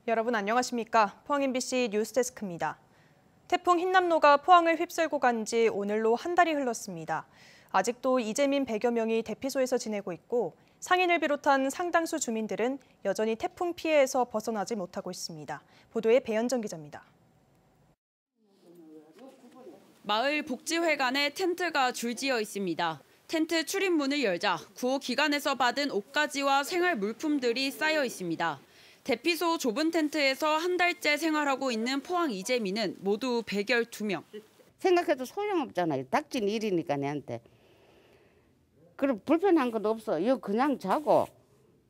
여러분 안녕하십니까? 포항 MBC 뉴스데스크입니다. 태풍 흰남노가 포항을 휩쓸고 간 지 오늘로 한 달이 흘렀습니다. 아직도 이재민 100여 명이 대피소에서 지내고 있고 상인을 비롯한 상당수 주민들은 여전히 태풍 피해에서 벗어나지 못하고 있습니다. 보도에 배현정 기자입니다. 마을 복지회관에 텐트가 줄지어 있습니다. 텐트 출입문을 열자 구호 기관에서 받은 옷가지와 생활 물품들이 쌓여 있습니다. 대피소 좁은 텐트에서 한 달째 생활하고 있는 포항 이재민은 모두 112명. 생각해도 소용없잖아요. 닥친 일이니까 내한테. 그럼 불편한 건 없어. 이거 그냥 자고.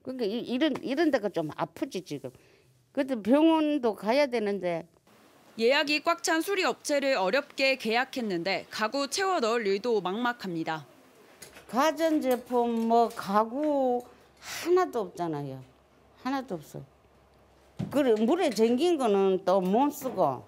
그러니까 이런 데가 좀 아프지 지금. 그래도 병원도 가야 되는데. 예약이 꽉 찬 수리업체를 어렵게 계약했는데 가구 채워 넣을 일도 막막합니다. 가전제품, 가구 하나도 없잖아요. 하나도 없어. 그래 물에 잠긴 거는 또 못 쓰고.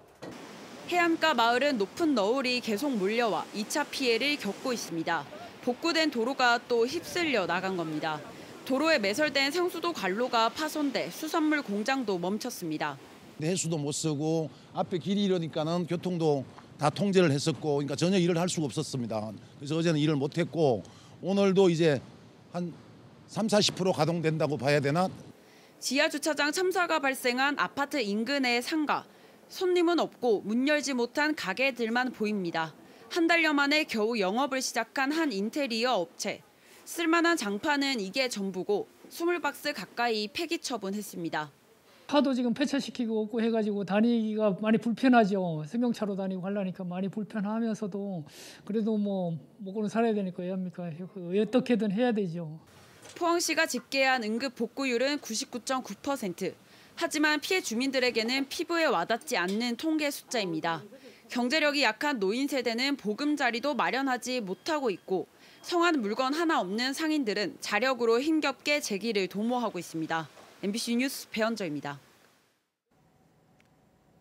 해안가 마을은 높은 너울이 계속 몰려와 2차 피해를 겪고 있습니다. 복구된 도로가 또 휩쓸려 나간 겁니다. 도로에 매설된 상수도 관로가 파손돼 수산물 공장도 멈췄습니다. 해수도 못 쓰고 앞에 길이 이러니까는 교통도 다 통제를 했었고 그러니까 전혀 일을 할 수가 없었습니다. 그래서 어제는 일을 못 했고 오늘도 이제 한 30-40% 가동된다고 봐야 되나? 지하주차장 참사가 발생한 아파트 인근의 상가. 손님은 없고 문 열지 못한 가게들만 보입니다. 한 달여 만에 겨우 영업을 시작한 한 인테리어 업체. 쓸만한 장판은 이게 전부고 20박스 가까이 폐기 처분했습니다. 차도 지금 폐차시키고 없고 해가지고 다니기가 많이 불편하죠. 승용차로 다니고 하려니까 많이 불편하면서도 그래도 먹고는 살아야 되니까 합니까? 어떻게든 해야 되죠. 포항시가 집계한 응급 복구율은 99.9%. 하지만 피해 주민들에게는 피부에 와닿지 않는 통계 숫자입니다. 경제력이 약한 노인 세대는 보금자리도 마련하지 못하고 있고 성한 물건 하나 없는 상인들은 자력으로 힘겹게 재기를 도모하고 있습니다. MBC 뉴스 배현정입니다.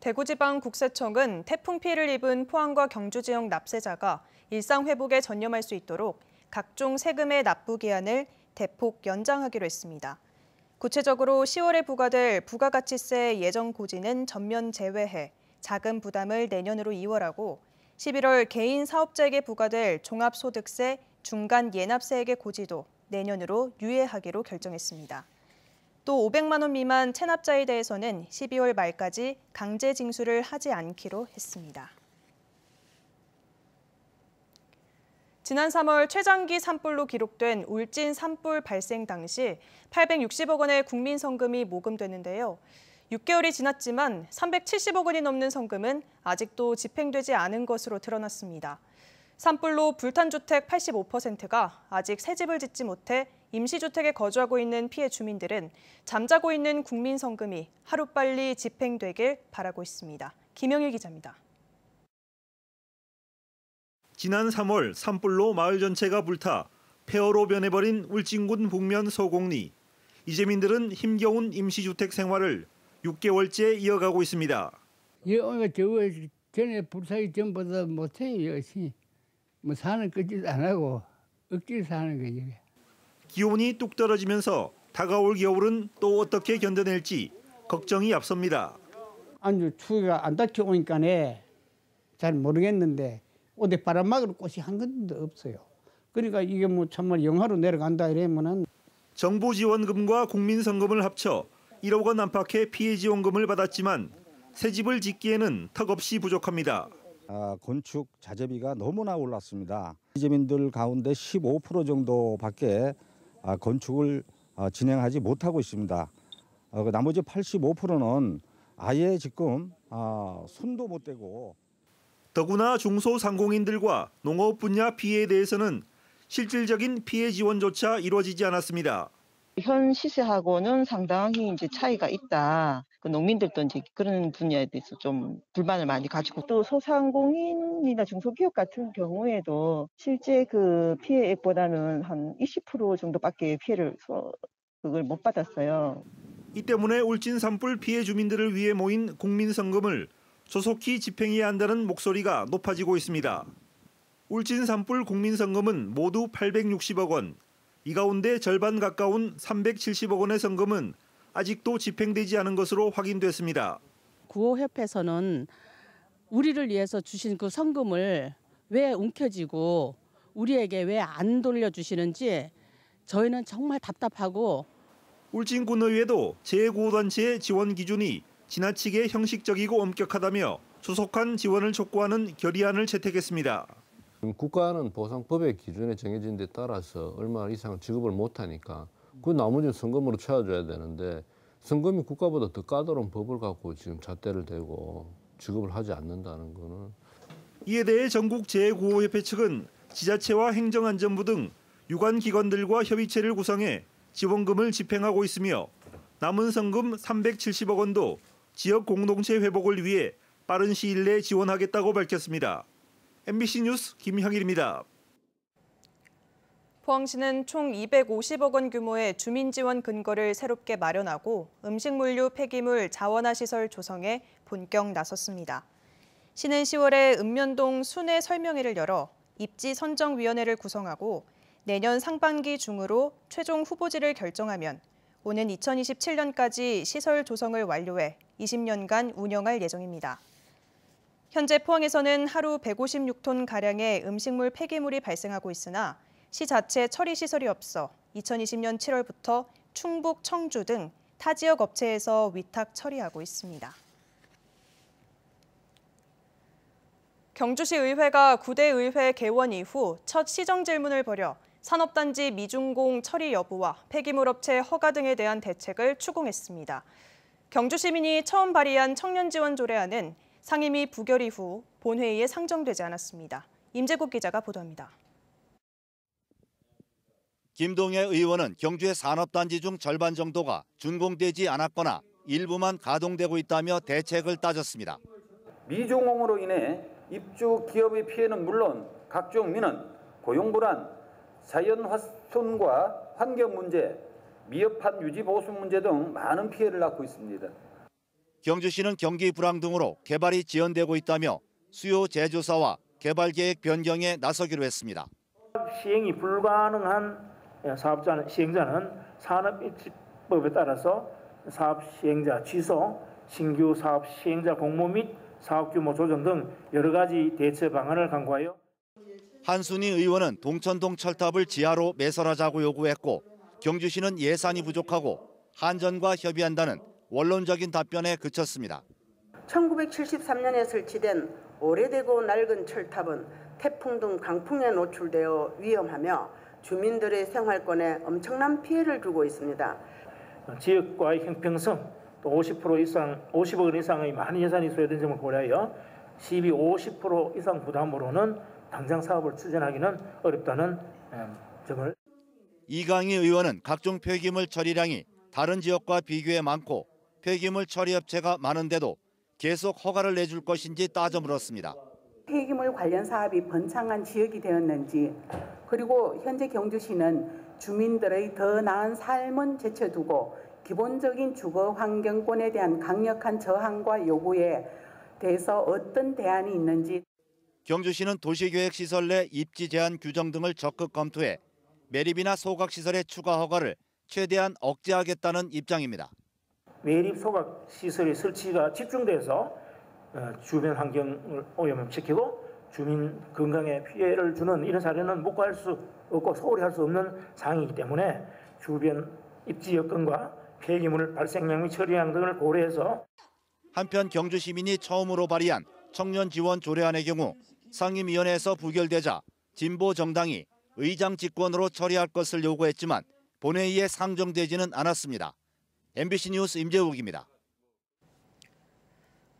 대구지방국세청은 태풍 피해를 입은 포항과 경주 지역 납세자가 일상 회복에 전념할 수 있도록 각종 세금의 납부 기한을 대폭 연장하기로 했습니다. 구체적으로 10월에 부과될 부가가치세 예정 고지는 전면 제외해 자금 부담을 내년으로 2월하고 11월 개인 사업자에게 부과될 종합소득세 중간 예납세액의 고지도 내년으로 유예하기로 결정했습니다. 또 500만 원 미만 체납자에 대해서는 12월 말까지 강제 징수를 하지 않기로 했습니다. 지난 3월 최장기 산불로 기록된 울진 산불 발생 당시 860억 원의 국민성금이 모금됐는데요. 6개월이 지났지만 370억 원이 넘는 성금은 아직도 집행되지 않은 것으로 드러났습니다. 산불로 불탄 주택 85%가 아직 새 집을 짓지 못해 임시주택에 거주하고 있는 피해 주민들은 잠자고 있는 국민성금이 하루빨리 집행되길 바라고 있습니다. 김영일 기자입니다. 지난 3월 산불로 마을 전체가 불타 폐허로 변해버린 울진군 북면 소곡리. 이재민들은 힘겨운 임시주택 생활을 6개월째 이어가고 있습니다. 전에 불사기 전보다 못해요. 사는 끄지도 안 하고 억지로 사는 거지. 기온이 뚝 떨어지면서 다가올 겨울은 또 어떻게 견뎌낼지 걱정이 앞섭니다. 아주 추위가 안 닿게 오니까네 잘 모르겠는데 어디 바람 막을 곳이 한 군데도 없어요. 그러니까 이게 정말 영하로 내려간다 이러면은 정부 지원금과 국민성금을 합쳐 1억 원 안팎의 피해 지원금을 받았지만 새 집을 짓기에는 턱없이 부족합니다. 건축 자재비가 너무나 올랐습니다. 이재민들 가운데 15% 정도밖에 건축을 진행하지 못하고 있습니다. 나머지 85%는 아예 지금 손도 못 대고. 더구나 중소상공인들과 농업 분야 피해에 대해서는 실질적인 피해 지원조차 이루어지지 않았습니다. 현 시세하고는 상당히 차이가 있다. 농민들도 그런 분야에 대해서 좀 불만을 많이 가지고 또 소상공인이나 중소기업 같은 경우에도 실제 그 피해액보다는 한 20% 정도밖에 피해를 그걸 못 받았어요. 이 때문에 울진 산불 피해 주민들을 위해 모인 국민성금을 조속히 집행해야 한다는 목소리가 높아지고 있습니다. 울진 산불 국민성금은 모두 860억 원. 이 가운데 절반 가까운 370억 원의 성금은 아직도 집행되지 않은 것으로 확인됐습니다. 구호협회에서는 우리를 위해서 주신 그 성금을 왜 움켜쥐고 우리에게 왜 안 돌려주시는지 저희는 정말 답답하고. 울진군의회도 재구호단체의 지원 기준이 지나치게 형식적이고 엄격하다며 조속한 지원을 촉구하는 결의안을 채택했습니다. 국가는 보상법의 기준에 정해진 데 따라서 얼마 이상 지급을 못하니까 그 나머지는 성금으로 채워줘야 되는데 성금이 국가보다 더 까다로운 법을 갖고 지금 잣대를 대고 지급을 하지 않는다는 거는. 이에 대해 전국재구호협회 측은 지자체와 행정안전부 등 유관 기관들과 협의체를 구성해 지원금을 집행하고 있으며 남은 성금 370억 원도 지역 공동체 회복을 위해 빠른 시일 내에 지원하겠다고 밝혔습니다. MBC 뉴스 김형일입니다. 포항시는 총 250억 원 규모의 주민 지원 근거를 새롭게 마련하고 음식물류 폐기물 자원화 시설 조성에 본격 나섰습니다. 시는 10월에 읍면동 순회 설명회를 열어 입지 선정위원회를 구성하고 내년 상반기 중으로 최종 후보지를 결정하면 오는 2027년까지 시설 조성을 완료해 20년간 운영할 예정입니다. 현재 포항에서는 하루 156톤가량의 음식물 폐기물이 발생하고 있으나 시 자체 처리 시설이 없어 2020년 7월부터 충북, 청주 등 타 지역 업체에서 위탁 처리하고 있습니다. 경주시 의회가 9대 의회 개원 이후 첫 시정 질문을 벌여 산업단지 미준공 처리 여부와 폐기물업체 허가 등에 대한 대책을 추궁했습니다. 경주시민이 처음 발의한 청년지원 조례안은 상임위 부결 이후 본회의에 상정되지 않았습니다. 임재국 기자가 보도합니다. 김동애 의원은 경주의 산업단지 중 절반 정도가 준공되지 않았거나 일부만 가동되고 있다며 대책을 따졌습니다. 미준공으로 인해 입주 기업의 피해는 물론 각종 민원, 고용불안, 자연훼손과 환경 문제, 미흡한 유지보수 문제 등 많은 피해를 낳고 있습니다. 경주시는 경기 불황 등으로 개발이 지연되고 있다며 수요 재조사와 개발계획 변경에 나서기로 했습니다. 시행이 불가능한 사업자 시행자는 산업일지법에 따라서 사업 시행자 취소, 신규 사업 시행자 공모 및 사업 규모 조정 등 여러 가지 대처 방안을 강구하여. 한순희 의원은 동천동 철탑을 지하로 매설하자고 요구했고 경주시는 예산이 부족하고 한전과 협의한다는 원론적인 답변에 그쳤습니다. 1973년에 설치된 오래되고 낡은 철탑은 태풍 등 강풍에 노출되어 위험하며 주민들의 생활권에 엄청난 피해를 주고 있습니다. 지역과의 형평성, 또 50억 원 이상의 많은 예산이 소요된 점을 고려하여 시비 50% 이상 부담으로는 당장 사업을 추진하기는 어렵다는 점을. 이강희 의원은 각종 폐기물 처리량이 다른 지역과 비교해 많고 폐기물 처리 업체가 많은데도 계속 허가를 내줄 것인지 따져 물었습니다. 폐기물 관련 사업이 번창한 지역이 되었는지, 그리고 현재 경주시는 주민들의 더 나은 삶은 제쳐두고 기본적인 주거 환경권에 대한 강력한 저항과 요구에 대해서 어떤 대안이 있는지. 경주시는 도시계획시설 내 입지 제한 규정 등을 적극 검토해 매립이나 소각시설의 추가 허가를 최대한 억제하겠다는 입장입니다. 매립 소각시설의 설치가 집중돼서 주변 환경을 오염시키고 주민 건강에 피해를 주는 이런 사례는 묵과할 수 없고 소홀히 할 수 없는 사항이기 때문에 주변 입지 여건과 폐기물 발생량 및 처리량 등을 고려해서. 한편 경주 시민이 처음으로 발의한 청년 지원 조례안의 경우 상임위원회에서 부결되자 진보 정당이 의장 직권으로 처리할 것을 요구했지만 본회의에 상정되지는 않았습니다. MBC 뉴스 임재욱입니다.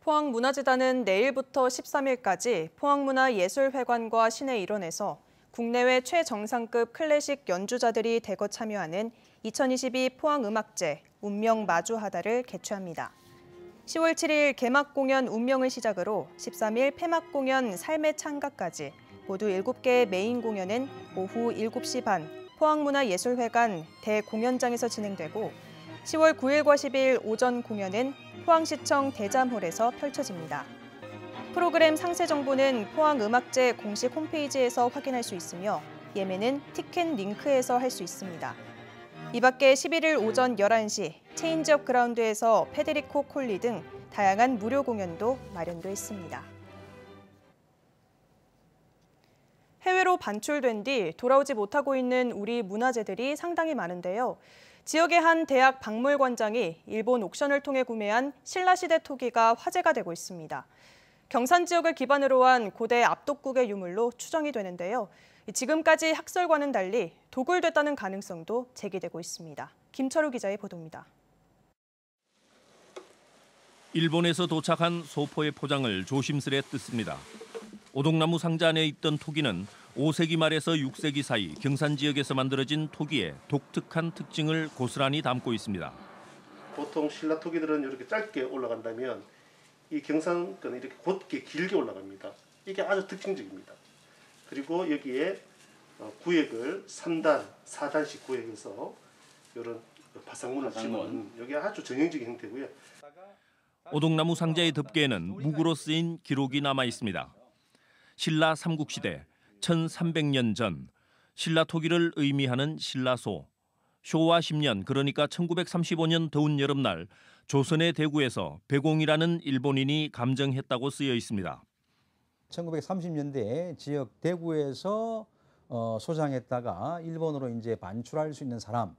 포항문화재단은 내일부터 13일까지 포항문화예술회관과 시내 일원에서 국내외 최정상급 클래식 연주자들이 대거 참여하는 2022 포항음악제 운명 마주하다를 개최합니다. 10월 7일 개막 공연 운명을 시작으로 13일 폐막 공연 삶의 창가까지 모두 7개의 메인 공연은 오후 7시 반 포항문화예술회관 대공연장에서 진행되고 10월 9일과 10일 오전 공연은 포항시청 대잠홀에서 펼쳐집니다. 프로그램 상세 정보는 포항음악제 공식 홈페이지에서 확인할 수 있으며 예매는 티켓 링크에서 할 수 있습니다. 이 밖에 11일 오전 11시 체인지업 그라운드에서 페데리코 콜리 등 다양한 무료 공연도 마련돼 있습니다. 해외로 반출된 뒤 돌아오지 못하고 있는 우리 문화재들이 상당히 많은데요. 지역의 한 대학 박물관장이 일본 옥션을 통해 구매한 신라시대 토기가 화제가 되고 있습니다. 경산 지역을 기반으로 한 고대 압독국의 유물로 추정이 되는데요. 지금까지 학설과는 달리 도굴됐다는 가능성도 제기되고 있습니다. 김철우 기자의 보도입니다. 일본에서 도착한 소포의 포장을 조심스레 뜯습니다. 오동나무 상자 안에 있던 토기는 5세기 말에서 6세기 사이 경산 지역에서 만들어진 토기의 독특한 특징을 고스란히 담고 있습니다. 보통 신라 토기들은 이렇게 짧게 올라간다면 이 경산 거는 이렇게 곧게 길게 올라갑니다. 이게 아주 특징적입니다. 그리고 여기에 구획을 3단, 4단씩 구획해서 이런 바상문을 집어넣는 여기 아주 전형적인 형태고요. 오동나무 상자의 덮개에는 묵으로 쓰인 기록이 남아 있습니다. 신라 삼국시대 1300년 전 신라 토기를 의미하는 신라소. 쇼와 10년 그러니까 1935년 더운 여름날 조선의 대구에서 배공이라는 일본인이 감정했다고 쓰여 있습니다. 1930년대에 지역 대구에서 소장했다가 일본으로 이제 반출할 수 있는 사람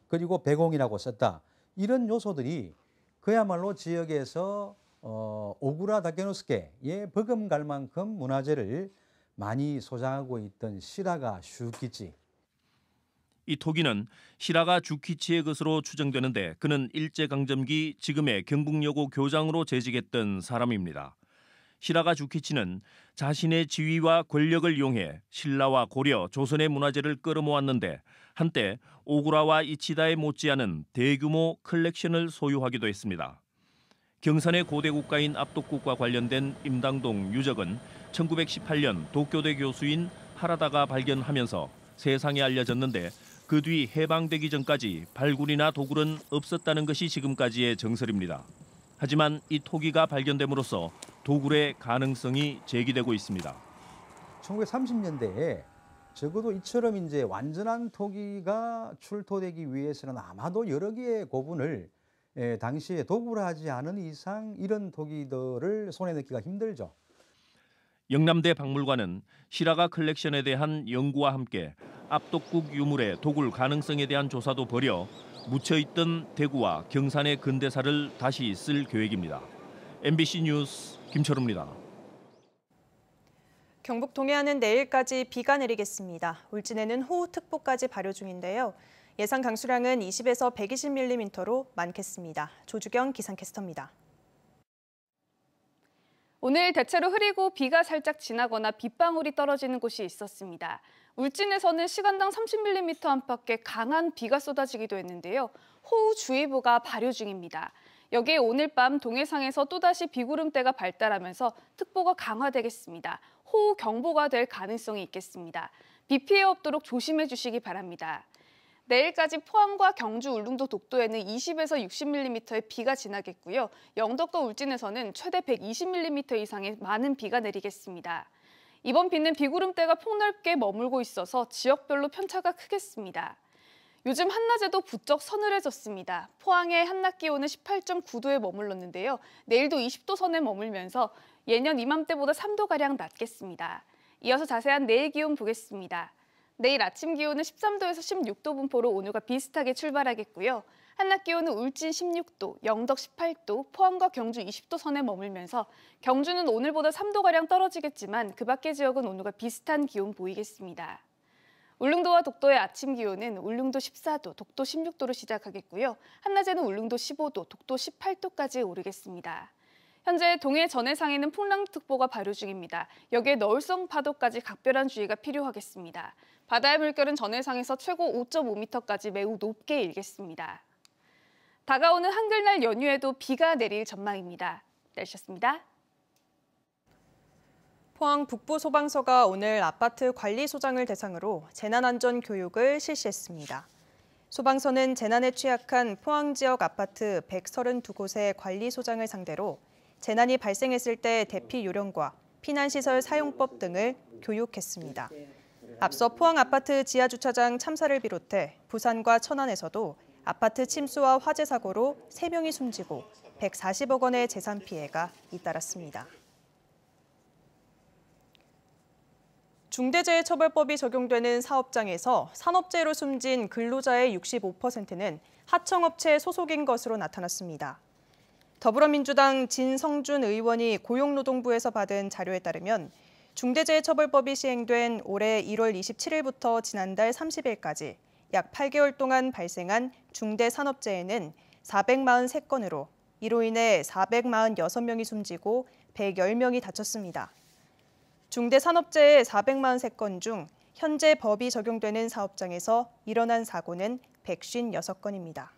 그리고 배공이라고 썼다. 이런 요소들이 그야말로 지역에서 오구라 다케노스케의 버금갈 만큼 문화재를 많이 소장하고 있던 시라가 슈키치. 이 토기는 시라가 주키치의 것으로 추정되는데 그는 일제강점기 지금의 경북여고 교장으로 재직했던 사람입니다. 시라가 주키치는 자신의 지위와 권력을 이용해 신라와 고려, 조선의 문화재를 끌어모았는데 한때 오구라와 이치다에 못지않은 대규모 컬렉션을 소유하기도 했습니다. 경산의 고대 국가인 압독국과 관련된 임당동 유적은 1918년 도쿄대 교수인 하라다가 발견하면서 세상에 알려졌는데 그 뒤 해방되기 전까지 발굴이나 도굴은 없었다는 것이 지금까지의 정설입니다. 하지만 이 토기가 발견됨으로써 도굴의 가능성이 제기되고 있습니다. 1930년대에 적어도 이처럼 이제 완전한 토기가 출토되기 위해서는 아마도 여러 개의 고분을 당시에 도굴하지 않은 이상 이런 토기들을 손에 넣기가 힘들죠. 영남대 박물관은 시라가 컬렉션에 대한 연구와 함께 압독국 유물의 도굴 가능성에 대한 조사도 벌여 묻혀있던 대구와 경산의 근대사를 다시 쓸 계획입니다. MBC 뉴스 김철우입니다. 경북 동해안은 내일까지 비가 내리겠습니다. 울진에는 호우특보까지 발효 중인데요. 예상 강수량은 20에서 120mm로 많겠습니다. 조주경 기상캐스터입니다. 오늘 대체로 흐리고 비가 살짝 지나거나 빗방울이 떨어지는 곳이 있었습니다. 울진에서는 시간당 30mm 안팎의 강한 비가 쏟아지기도 했는데요. 호우주의보가 발효 중입니다. 여기에 오늘 밤 동해상에서 또다시 비구름대가 발달하면서 특보가 강화되겠습니다. 호우경보가 될 가능성이 있겠습니다. 비 피해 없도록 조심해 주시기 바랍니다. 내일까지 포항과 경주, 울릉도, 독도에는 20에서 60mm의 비가 지나겠고요. 영덕과 울진에서는 최대 120mm 이상의 많은 비가 내리겠습니다. 이번 비는 비구름대가 폭넓게 머물고 있어서 지역별로 편차가 크겠습니다. 요즘 한낮에도 부쩍 서늘해졌습니다. 포항의 한낮 기온은 18.9도에 머물렀는데요. 내일도 20도 선에 머물면서 예년 이맘때보다 3도가량 낮겠습니다. 이어서 자세한 내일 기온 보겠습니다. 내일 아침 기온은 13도에서 16도 분포로 오늘과 비슷하게 출발하겠고요. 한낮 기온은 울진 16도, 영덕 18도, 포항과 경주 20도 선에 머물면서 경주는 오늘보다 3도가량 떨어지겠지만 그 밖의 지역은 오늘과 비슷한 기온 보이겠습니다. 울릉도와 독도의 아침 기온은 울릉도 14도, 독도 16도로 시작하겠고요. 한낮에는 울릉도 15도, 독도 18도까지 오르겠습니다. 현재 동해 전해상에는 풍랑특보가 발효 중입니다. 여기에 너울성 파도까지 각별한 주의가 필요하겠습니다. 바다의 물결은 전해상에서 최고 5.5m까지 매우 높게 일겠습니다. 다가오는 한글날 연휴에도 비가 내릴 전망입니다. 날씨였습니다. 포항 북부소방서가 오늘 아파트 관리소장을 대상으로 재난안전 교육을 실시했습니다. 소방서는 재난에 취약한 포항 지역 아파트 132곳의 관리소장을 상대로 재난이 발생했을 때 대피 요령과 피난시설 사용법 등을 교육했습니다. 앞서 포항 아파트 지하주차장 참사를 비롯해 부산과 천안에서도 아파트 침수와 화재 사고로 3명이 숨지고 140억 원의 재산 피해가 잇따랐습니다. 중대재해처벌법이 적용되는 사업장에서 산업재해로 숨진 근로자의 65%는 하청업체 소속인 것으로 나타났습니다. 더불어민주당 진성준 의원이 고용노동부에서 받은 자료에 따르면 중대재해처벌법이 시행된 올해 1월 27일부터 지난달 30일까지 약 8개월 동안 발생한 중대산업재해는 443건으로 이로 인해 446명이 숨지고 110명이 다쳤습니다. 중대산업재해 443건 중 현재 법이 적용되는 사업장에서 일어난 사고는 156건입니다.